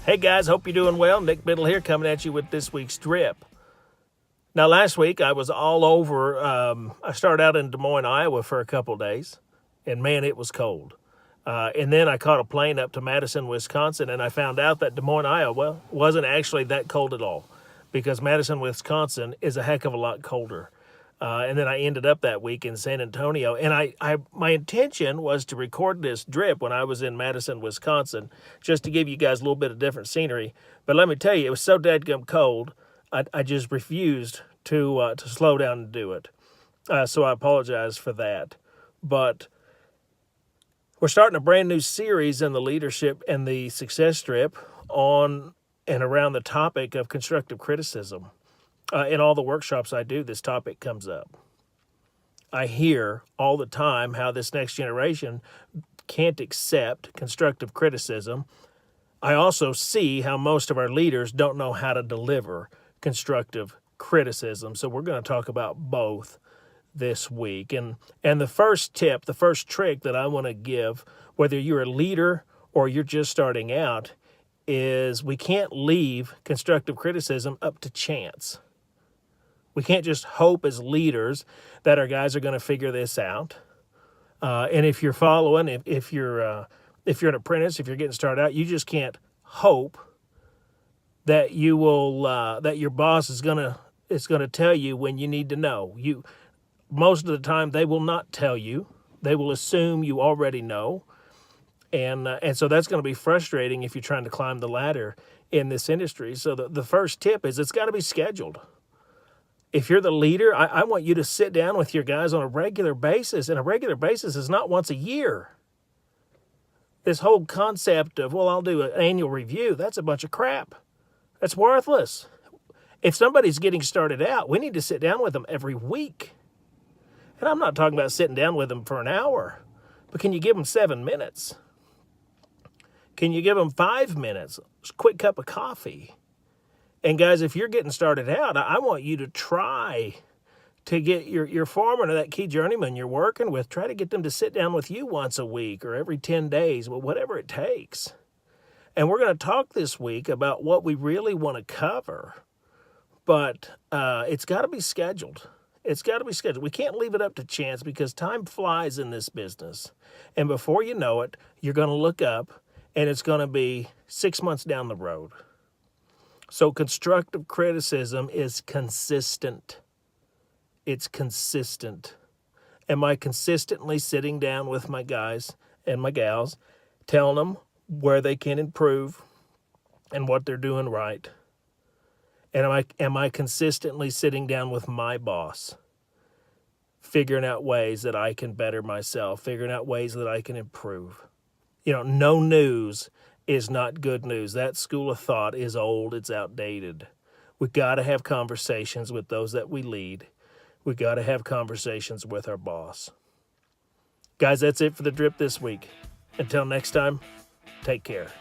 Hey guys, hope you're doing well. Nick Biddle here coming at you with this week's Drip. Now last week I was all over, I started out in Des Moines, Iowa for a couple days, and man, it was cold. And then I caught a plane up to Madison, Wisconsin, and I found out that Des Moines, Iowa wasn't actually that cold at all, because Madison, Wisconsin is a heck of a lot colder. And then I ended up that week in San Antonio. And my intention was to record this drip when I was in Madison, Wisconsin, just to give you guys a little bit of different scenery. But let me tell you, it was so dadgum cold, I just refused to slow down and do it. So I apologize for that. But we're starting a brand new series in the leadership and the success strip on and around the topic of constructive criticism. In all the workshops I do, this topic comes up. I hear all the time how this next generation can't accept constructive criticism. I also see how most of our leaders don't know how to deliver constructive criticism. So we're going to talk about both this week. And the first tip, the first trick that I want to give, whether you're a leader or you're just starting out, is we can't leave constructive criticism up to chance. We can't just hope as leaders that our guys are going to figure this out. And if you're following, if you're an apprentice, if you're getting started out, you just can't hope that you will that your boss is going to tell you when you need to know. Most of the time they will not tell you. They will assume you already know. And so that's going to be frustrating if you're trying to climb the ladder in this industry. So the first tip is it's got to be scheduled. If you're the leader, I want you to sit down with your guys on a regular basis, and a regular basis is not once a year. This whole concept of, well, I'll do an annual review, that's a bunch of crap. That's worthless. If somebody's getting started out, we need to sit down with them every week. And I'm not talking about sitting down with them for an hour, but can you give them 7 minutes? Can you give them 5 minutes? Just a quick cup of coffee. And guys, if you're getting started out, I want you to try to get your foreman or that key journeyman you're working with, try to get them to sit down with you once a week or every 10 days, whatever it takes. And we're going to talk this week about what we really want to cover, but it's got to be scheduled. It's got to be scheduled. We can't leave it up to chance because time flies in this business. And before you know it, you're going to look up and it's going to be 6 months down the road. So constructive criticism is consistent. It's consistent. Am I consistently sitting down with my guys and my gals, telling them where they can improve and what they're doing right? And am I consistently sitting down with my boss, figuring out ways that I can better myself, figuring out ways that I can improve? No news is not good news. That school of thought is old. It's outdated. We got to have conversations with those that we lead. We got to have conversations with our boss. Guys, that's it for the drip this week. Until next time, take care.